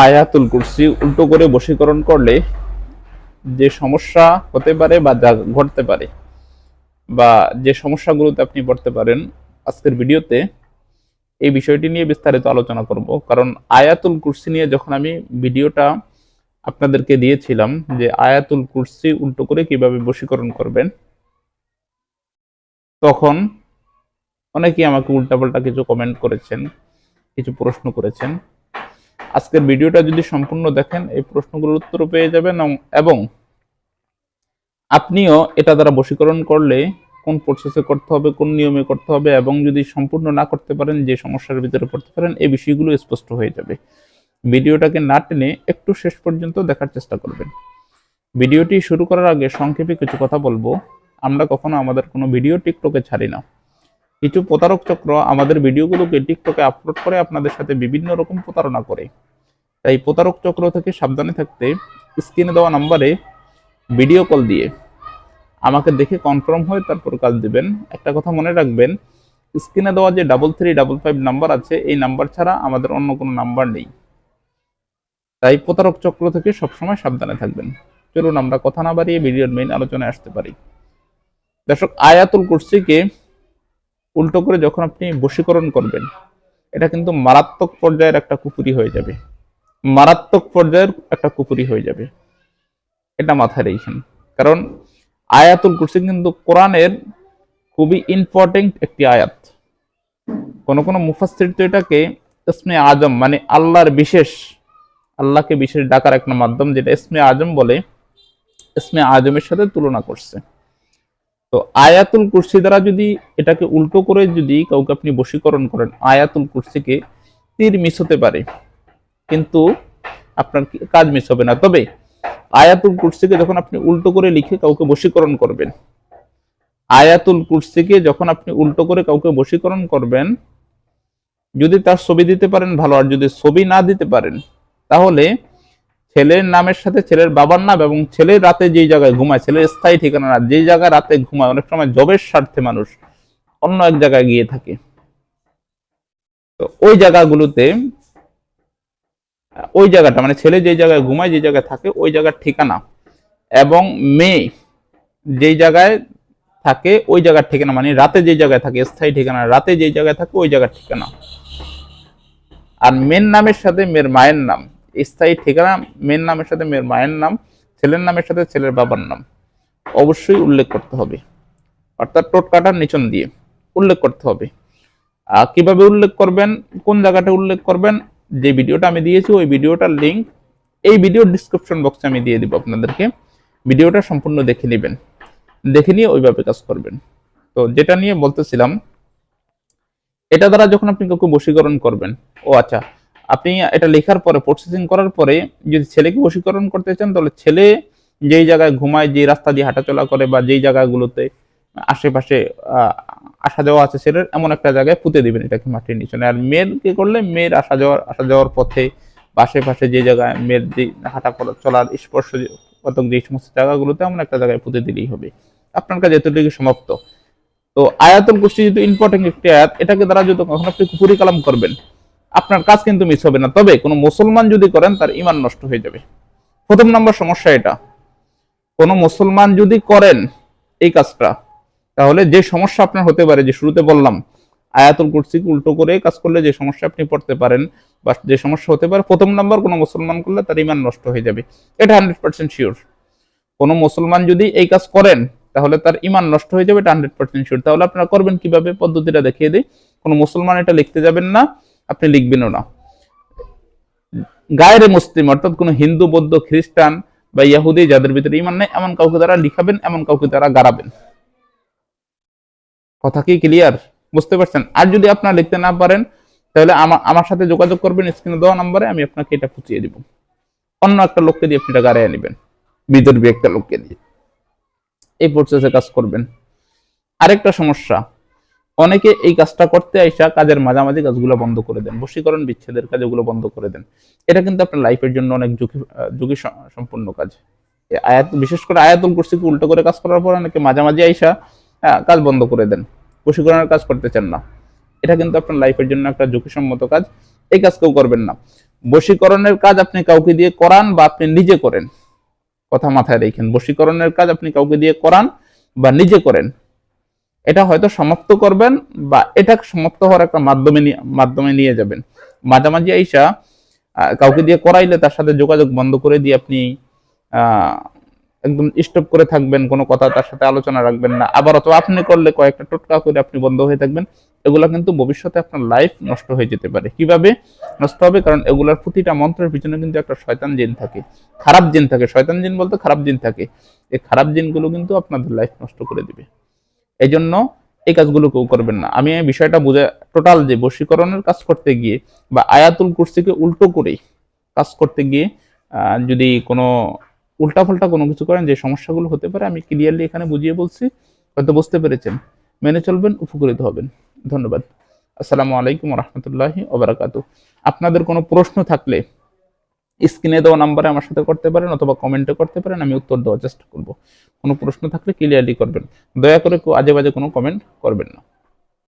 আয়াতুল কুরসি উল্টো করে বশীকরণ করলে যে সমস্যা হতে পারে বা যা ঘটতে পারে বা যে সমস্যাগুলোতে আপনি পড়তে পারেন, আজকের ভিডিওতে এই বিষয়টি নিয়ে বিস্তারিত আলোচনা করব। কারণ আয়াতুল কুরসি নিয়ে যখন আমি ভিডিওটা আপনাদেরকে দিয়েছিলাম যে আয়াতুল কুরসি উল্টো করে কিভাবে বশীকরণ করবেন, তখন অনেকেই আমাকে উল্টাপাল্টা কিছু কমেন্ট করেছেন, কিছু প্রশ্ন করেছেন। আজকের ভিডিওটা যদি সম্পূর্ণ দেখেন এই প্রশ্নগুলোর উত্তর পেয়ে যাবেন এবং আপনিও এটা দ্বারা বশীকরণ করলে কোন প্রসেসে করতে হবে, কোন নিয়মে করতে হবে এবং যদি সম্পূর্ণ না করতে পারেন যে সমস্যার ভিতরে পড়তে পারেন, এই বিষয়গুলো স্পষ্ট হয়ে যাবে। ভিডিওটাকে না টেনে একটু শেষ পর্যন্ত দেখার চেষ্টা করবেন। ভিডিওটি শুরু করার আগে সংক্ষেপে কিছু কথা বলবো। আমরা কখনো আমাদের কোনো ভিডিও টিকটকে ছাড়ি না। কিছু প্রতারক চক্র আমাদের ভিডিওগুলোকে টিকটকে আপলোড করে আপনাদের সাথে বিভিন্ন রকম প্রতারণা করে। তাই প্রতারক চক্র থেকে সাবধানে থাকতে স্ক্রিনে দেওয়া নাম্বারে ভিডিও কল দিয়ে আমাকে দেখে কনফার্ম হয়ে তারপর কাজ দিবেন। একটা কথা মনে রাখবেন, স্ক্রিনে দেওয়া যে 3355 নাম্বার আছে, এই নাম্বার ছাড়া আমাদের অন্য কোনো নাম্বার নেই। তাই প্রতারক চক্র থেকে সবসময় সাবধানে থাকবেন। চলুন আমরা কথা না বাড়িয়ে ভিডিওর মেইন আলোচনায় আসতে পারি। দর্শক, আয়াতুল কুরসিকে উল্টো করে যখন আপনি বশীকরণ করবেন, এটা কিন্তু মারাত্মক পর্যায়ের একটা কুপুরি হয়ে যাবে। মারাত্মক পর্যায়ের একটা কুপুরি হয়ে যাবে, এটা মাথায় রেখেন। কারণ আয়াতুল কুরসি কিন্তু কোরআনের খুবই ইম্পর্টেন্ট একটি আয়াত। কোন কোন মুফাসসির তো এটাকে ইসমে আজম মানে আল্লাহর বিশেষ, আল্লাহকে বিশেষ ডাকার একটা মাধ্যম, যেটা ইসমে আজম বলে, ইসমে আজমের সাথে তুলনা করছে। তো আয়াতুল কুরসি দ্বারা যদি এটাকে উল্টো করে যদি কাউকে আপনি বশীকরণ করেন, আয়াতুল কুরসিকে তীর মিস হতে পারে কিন্তু আপনার কাজ মিস হবে না। তবে আয়াতুল কুরসিকে যখন আপনি উল্টো করে লিখে কাউকে বশীকরণ করবেন, আয়াতুল কুরসিকে যখন আপনি উল্টো করে কাউকে বশীকরণ করবেন, যদি তার ছবি দিতে পারেন ভালো, আর যদি ছবি না দিতে পারেন তাহলে ছেলের নামের সাথে ছেলের বাবার নাম এবং ছেলের রাতে যেই জায়গায় ঘুমায়, ছেলের স্থায়ী ঠিকানা না, যেই জায়গায় রাতে ঘুমায়, অনেক সময় জবের স্বার্থে মানুষ অন্য এক জায়গায় গিয়ে থাকে, তো ওই জায়গাগুলোতে ওই জায়গাটা মানে ছেলে যেই জায়গায় ঘুমায়, যে জায়গায় থাকে, ওই জায়গার ঠিকানা এবং মেয়ে যেই জায়গায় থাকে ওই জায়গার ঠিকানা, মানে রাতে যেই জায়গায় থাকে স্থায়ী ঠিকানা, রাতে যেই জায়গায় থাকে ওই জায়গার ঠিকানা, আর মেয়ের নামের সাথে মেয়ের মায়ের নাম, স্থায়ী ঠিকানা মেয়ের নামের সাথে মেয়ের মায়ের নাম, ছেলের নামের সাথে ছেলের বাবার নাম অবশ্যই উল্লেখ করতে হবে। অর্থাৎ টোটকাটার নিচন দিয়ে উল্লেখ করতে হবে। কিভাবে উল্লেখ করবেন, কোন জায়গাটা উল্লেখ করবেন, যে ভিডিওটা আমি দিয়েছি ওই ভিডিওটার লিঙ্ক এই ভিডিওর ডিসক্রিপশন বক্সে আমি দিয়ে দিব আপনাদেরকে। ভিডিওটা সম্পূর্ণ দেখে নেবেন, দেখে নিয়ে ওইভাবে কাজ করবেন। তো যেটা নিয়ে বলতেছিলাম, এটা দ্বারা যখন আপনি কাউকে বশীকরণ করবেন, ও আচ্ছা, আপনি এটা লেখার পরে প্রসেসিং করার পরে যদি ছেলেকে বশীকরণ করতে চান, তাহলে ছেলে যেই জায়গায় ঘুমায়, যে রাস্তা দিয়ে হাঁটাচলা করে বা যেই জায়গাগুলোতে আশেপাশে আসা যাওয়া আছে ছেলের, এমন একটা জায়গায় পুঁতে দিবেন এটাকে মাটির নিচে। আর মেয়ের করলে মেয়ের আসা যাওয়ার পথে বা আশেপাশে যে জায়গায় মেয়ের যে হাঁটা চলার স্পর্শক যে সমস্ত জায়গাগুলোতে এমন একটা জায়গায় পুঁতে দিলেই হবে। আপনার কাছে এতটুকু সমাপ্ত। তো আয়াতুল কুরসি যেহেতু ইম্পর্টেন্ট একটি আয়াত, এটাকে দ্বারা যদি কখন আপনি কুফরি কালাম করবেন, আপনার কাজ কিন্তু মিস হবে না। তবে কোনো মুসলমান যদি করেন তার ঈমান নষ্ট হয়ে যাবে। প্রথম নম্বর সমস্যা এটা, কোনো মুসলমান যদি করেন এই কাজটা, তাহলে যে সমস্যা আপনার হতে পারে, যে শুরুতে বললাম আয়াতুল কুরসি উল্টো করে কাজ করলে যে সমস্যা আপনি পড়তে পারেন বা যে সমস্যা হতে পারে, প্রথম নম্বর কোনো মুসলমান করলে তার ঈমান নষ্ট হয়ে যাবে। এটা 100% শিওর। কোনো মুসলমান যদি এই কাজ করেন তাহলে তার ঈমান নষ্ট হয়ে যাবে, এটা 100% শিওর। তাহলে আপনারা করবেন কিভাবে, পদ্ধতিটা দেখিয়ে দিই। কোনো মুসলমান এটা লিখতে যাবেন না, আপনি লিখবেনও না। গায়রে মুসলিম অর্থাৎ কোনো হিন্দু, বৌদ্ধ, খ্রিস্টান বা ইহুদি যাদের ভিতরে ঈমান নেই এমন কাউকে দ্বারা লিখাবেন, এমন কাউকে দ্বারা গাড়াবেন। কথা কি ক্লিয়ার, বুঝতে পারছেন? আর যদি আপনারা লিখতে না পারেন তাহলে আমার সাথে যোগাযোগ করবেন স্ক্রিনে দেওয়া নম্বরে, আমি আপনাকে এটা পুচিয়ে দিব। অন্য একটা লোককে দিয়ে আপনি এটা গাড়িয়ে নেবেন, বিদর্ভী একটা লোককে দিয়ে এই প্রসেসে কাজ করবেন। আরেকটা সমস্যা, অনেকে এই কাজটা করতে আইসা কাজের মাঝামাঝি কাজগুলো বন্ধ করে দেন, বশীকরণ বিচ্ছেদের কাজগুলো বন্ধ করে দেন। এটা কিন্তু আপনার লাইফের জন্য অনেক ঝুঁকি সম্পূর্ণ কাজ। বিশেষ করে আয়াতুল কুরসিকে উল্টো করে কাজ করার পর অনেকে মাঝামাঝি আইসা কাজ বন্ধ করে দেন, বশীকরণের কাজ করতে চান না। এটা কিন্তু আপনার লাইফের জন্য একটা ঝুঁকিসম্মত কাজ, এই কাজ কেউ করবেন না। বশীকরণের কাজ আপনি কাউকে দিয়ে করান বা আপনি নিজে করেন, কথা মাথায় রেখেন, বশীকরণের কাজ আপনি কাউকে দিয়ে করান বা নিজে করেন, এটা হয়তো সমাপ্ত করবেন বা এটা সমাপ্ত হওয়ার একটা মাধ্যমে নিয়ে যাবেন। মাঝামাঝি আইসা কাউকে দিয়ে করাইলে তার সাথে যোগাযোগ বন্ধ করে দিয়ে আপনি একদম স্টপ করে থাকবেন, কোনো কথা তার সাথে আলোচনা রাখবেন না, আবার অথবা আপনি করলে কয়েকটা টোটকা করে আপনি বন্ধ হয়ে থাকবেন, এগুলা কিন্তু ভবিষ্যতে আপনার লাইফ নষ্ট হয়ে যেতে পারে। কিভাবে নষ্ট হবে? কারণ এগুলার প্রতিটা মন্ত্রের পিছনে কিন্তু একটা শয়তান জিন থাকে, খারাপ জিন থাকে। শয়তান জিন বলতে খারাপ জিন থাকে। এই খারাপ জিনগুলো কিন্তু আপনাদের লাইফ নষ্ট করে দিবে। এই জন্য এই কাজগুলো কেউ করবেন না। আমি এই বিষয়টা বুঝে টোটাল যে বশীকরণের কাজ করতে গিয়ে বা আয়াতুল কুরসিকে উল্টো করে কাজ করতে গিয়ে যদি কোনো উল্টাপাল্টা কোনো কিছু করেন, যে সমস্যাগুলো হতে পারে আমি ক্লিয়ারলি এখানে বুঝিয়ে বলছি, হয়তো বুঝতে পেরেছেন। মেনে চলবেন, উপকৃত হবেন। ধন্যবাদ। আসসালামু আলাইকুম রহমতুল্লাহি ওবারাকাতু। আপনাদের কোনো প্রশ্ন থাকলে স্ক্রিনে দেওয়া নাম্বারে আমার সাথে করতে পারেন অথবা কমেন্টে করতে পারেন, আমি উত্তর দেওয়ার চেষ্টা করব। কোনো প্রশ্ন থাকলে ক্লিয়ারলি করবেন, দয়া করে কেউ আজে বাজে কোনো কমেন্ট করবেন না।